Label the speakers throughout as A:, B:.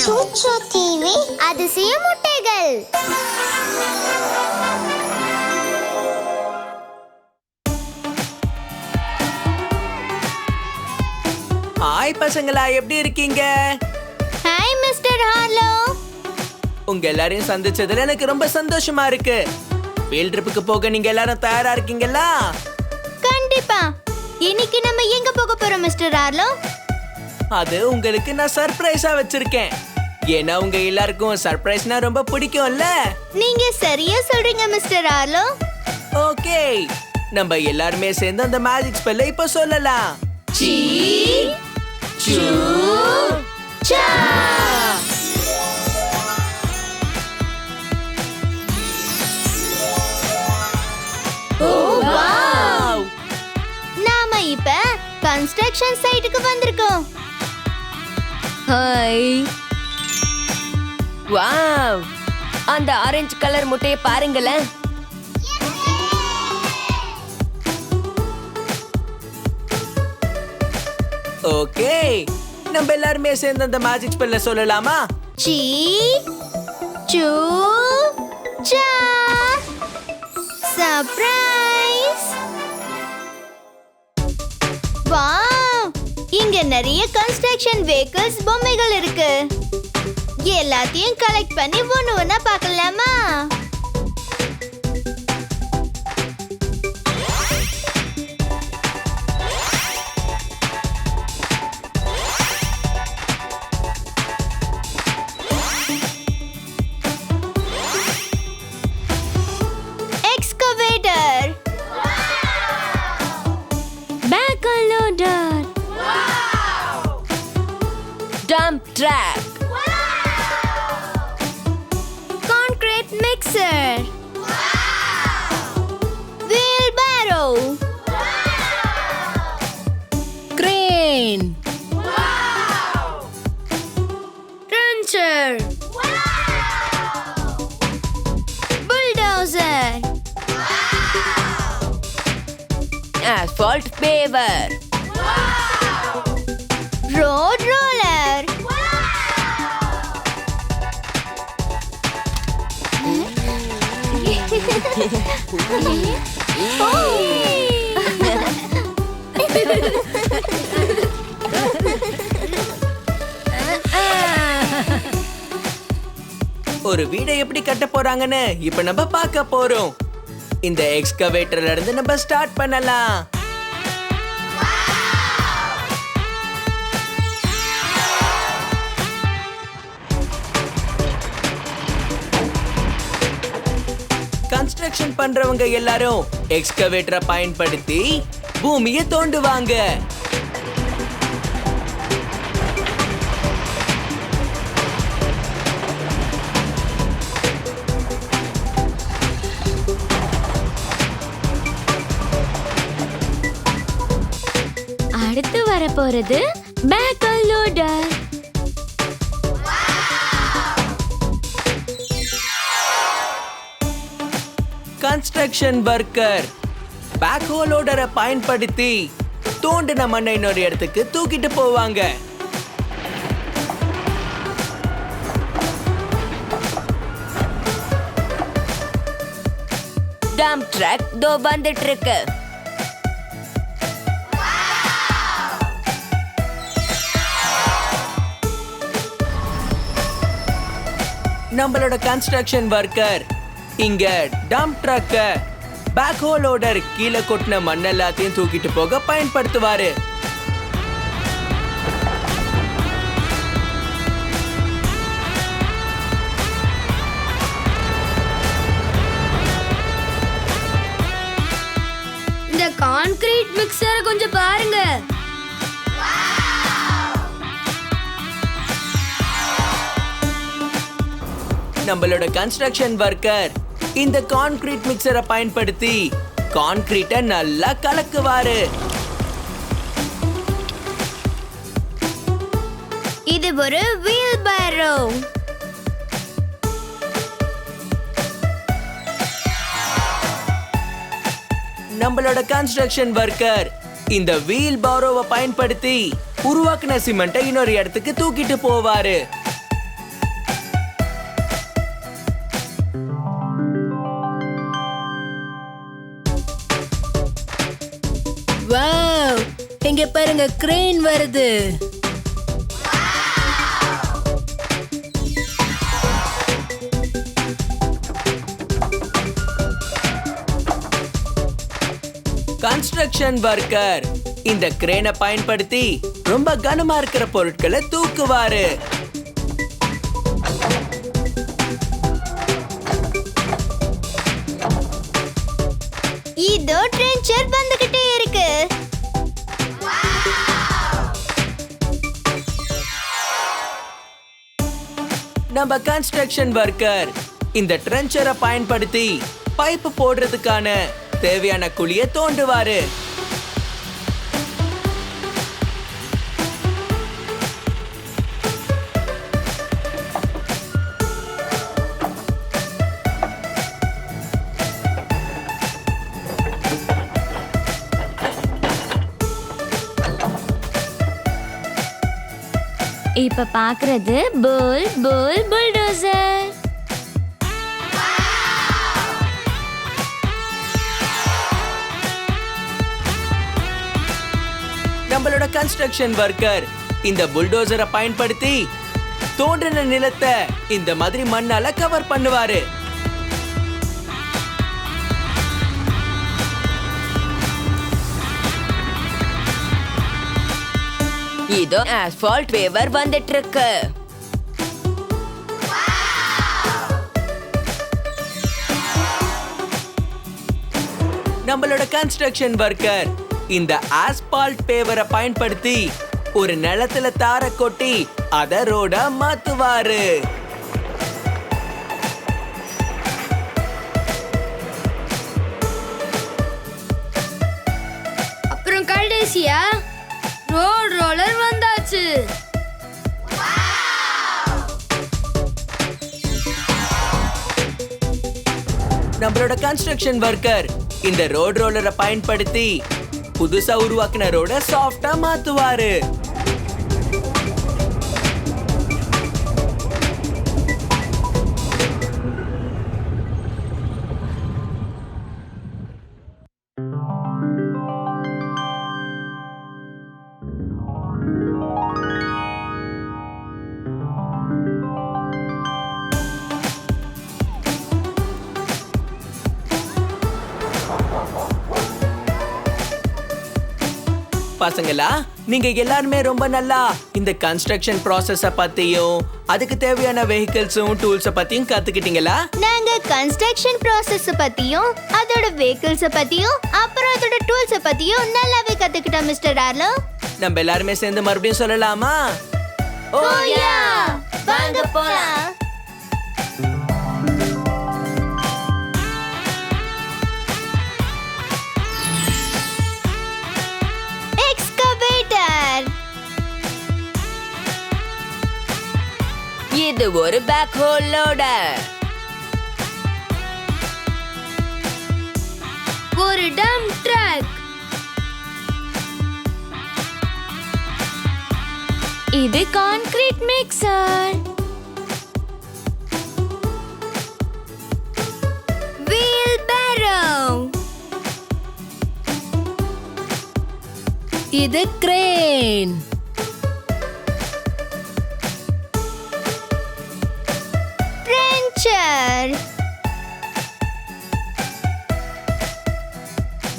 A: ChuChu TV அதிசய முட்டைகள்.
B: Hi பசங்களா, எப்படி இருக்கீங்க?
A: Hi mister Harlow.
B: உங்க எல்லாரையும் சந்திச்சதுல எனக்கு ரொம்ப சந்தோஷமா இருக்கு. ஃபீல்ட் ட்ரிப்புக்கு போக நீங்க எல்லாரும் தயாரா இருக்கீங்களா?
A: கண்டிப்பா. இன்னைக்கு நம்ம எங்க போக போறோம் மிஸ்டர் ஹார்லோ?
B: அது உங்களுக்கு நான் சர்ப்ரைஸா வச்சிருக்கேன். ஏன்னா உங்க எல்லாருக்கும் சர்ப்ரைஸ்னா ரொம்ப பிடிக்கும்ல.
A: நீங்க சரியா சொல்றீங்க மிஸ்டர் ஹார்லோ.
B: ஓகே, நம்ம எல்லாருமே சேர்ந்து அந்த மேஜிக் ஸ்பெல்லை இப்ப சொல்லலாம்.
A: சி சு சா. ஓ வாவ்! நாம இப்ப கன்ஸ்ட்ரக்ஷன் சைட்டுக்கு வந்திருக்கோம்.
C: ஹாய். வாவ், அந்த ஆரஞ்சு கலர் முட்டையை பாருங்களேன்.
B: ஓகே, நம்ம எல்லாருமே சேர்ந்து அந்த மேஜிக் ஸ்பெல்ல சொல்லலாமா?
A: சி சு சா. சர்ப்ரைஸ்! வாவ்! இங்க நிறைய கன்ஸ்ட்ரக்ஷன் வெஹிக்கிள்ஸ் பொம்மைகள் இருக்கு. எல்லாத்தையும் கலெக்ட் பண்ணி ஒண்ணு ஒண்ணா பார்க்கலாமா? Excavator, backhoe loader,
C: dump truck,
A: concrete mixer, wheelbarrow,
C: crane,
A: trencher, bulldozer,
C: asphalt paver,
A: road roller,
B: ஒரு வீடை எப்படி கட்ட போறாங்கன்னு இப்ப நம்ம பார்க்க போறோம். இந்த எக்ஸ்கவேட்டர்ல இருந்து நம்ம ஸ்டார்ட் பண்ணலாம். கன்ஸ்ட்ரக்ஷன் பண்றவங்க எல்லாரும் எக்ஸ்கவேட்டரை பயன்படுத்தி பூமியை தோண்டுவாங்க.
A: அடுத்து வர போறது backhoe loader.
B: Construction worker backhoe லோடரை பயன்படுத்தி தோண்டின மண்ணை இன்னொரு இடத்துக்கு தூக்கிட்டு போவாங்க.
C: டம்ப் ட்ராக் தோ வந்துட்டு இருக்கு.
B: நம்மளோட கன்ஸ்ட்ரக்ஷன் ஒர்க்கர் இங்க டம்ப் ட்ரக்க பேக்ஹோ லோடர் கீழே கொட்டின மண் எல்லாத்தையும் தூக்கிட்டு போக பயன்படுத்துவாரு.
A: இந்த கான்கிரீட் மிக்சரை கொஞ்சம் பாருங்க.
B: நம்மளோட கன்ஸ்ட்ரக்ஷன் ஒர்க்கர் இந்த கான்கிரீட் மிக்சரை பயன்படுத்தி கான்கிரீட்டை நல்லா கலக்குவாரு.
A: இது ஒரு வீல்பேரோ.
B: நம்மளோட கன்ஸ்ட்ரக்ஷன் ஒர்க்கர் இந்த வீல் பாரோவை பயன்படுத்தி உருவாக்குன சிமெண்ட்டை இன்னொரு இடத்துக்கு தூக்கிட்டு போவாரு.
D: வாவ், இங்க பாருங்க, கிரேன் வருது.
B: கன்ஸ்ட்ரக்ஷன் ஒர்க்கர் இந்த கிரேனை பயன்படுத்தி ரொம்ப கனமா இருக்கிற பொருட்களை தூக்குவாரு.
A: இதோ ட்ரென்ச்சர் வந்துகிட்டே இருக்கு.
B: நம்ம கன்ஸ்ட்ரக்ஷன் ஒர்க்கர் இந்த ட்ரென்ச்சரை பயன்படுத்தி பைப் போடுறதுக்கான தேவையான குழியை தோண்டுவாரு.
A: இப்ப பாக்குறது புல்டோசர்.
B: நம்மளோட கன்ஸ்ட்ரக்ஷன் ஒர்க்கர் இந்த புல்டோசரை பயன்படுத்தி தோன்றின நிலத்தை இந்த மாதிரி மண்ணால கவர் பண்ணுவாரு.
C: இதோ ஆஸ்பால்ட் வேவர் வந்துட்டு இருக்கு.
B: நம்மளோட கன்ஸ்ட்ரக்ஷன் ஒர்க்கர் இந்த ஆஸ்பால்ட் பேவரை பயன்படுத்தி ஒரு நிலத்துல தார கொட்டி அத ரோடா மாத்துவாரு.
A: அப்புறம் கடைசியா ரோட் ரோலர் வந்தாச்சு.
B: நம்மளோட கன்ஸ்ட்ரக்ஷன் ஒர்க்கர் இந்த ரோட் ரோலரை பயன்படுத்தி புதுசா உருவாக்கின ரோட சாஃப்டா மாத்துவாரு. பசங்களா, நீங்க எல்லாருமே ரொம்ப நல்லா இந்த கன்ஸ்ட்ரக்ஷன் ப்ராசஸ பத்தியும் அதுக்கு தேவையான வெஹிக்கிள்ஸும் டூல்ஸ பத்தியும் கத்துக்கிட்டீங்களா?
A: நாங்க கன்ஸ்ட்ரக்ஷன் ப்ராசஸ் பத்தியும் அதோட வெஹிக்கிள்ஸ் பத்தியும் அப்புறம் அதோட டூல்ஸ் பத்தியும் நல்லாவே கத்துக்கிட்டோம் மிஸ்டர் ஆர்லோ.
B: நம்ம எல்லாருமே சேர்ந்து மறுபடியும் சொல்லலாமா?
A: ஓ யா, வாங்க போலாம்.
C: இது ஒரு பேக் ஹோல் லோடர்.
A: ஒரு டம்ப் ட்ரக். இது கான்கிரீட் மிக்சர். வீல் பேரோ.
D: இது கிரேன்.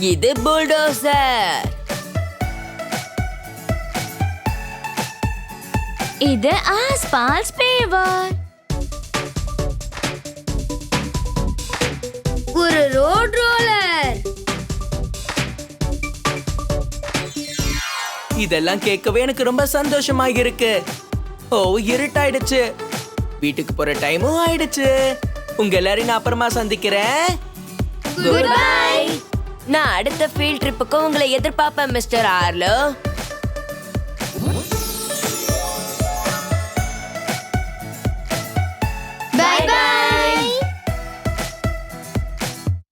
C: இது புல்டோசர்.
A: இது ஆஸ்பால்ட் பேவர். ஒரு ரோட் ரோலர்.
B: இதெல்லாம் கேட்கவே எனக்கு ரொம்ப சந்தோஷமா இருக்கு. ஓ, இருட்டாயிடுச்சு. வீட்டுக்கு போற டைமும் ஆயிடுச்சு. உங்க எல்லாரையும் நான் அப்புறமா சந்திக்கிறேன்.
C: Good bye. நான் அடுத்த ஃபீல்ட் ட்ரிப்புக்கு உங்களை எதிர்பார்ப்பேன் மிஸ்டர் ஆர்லோ.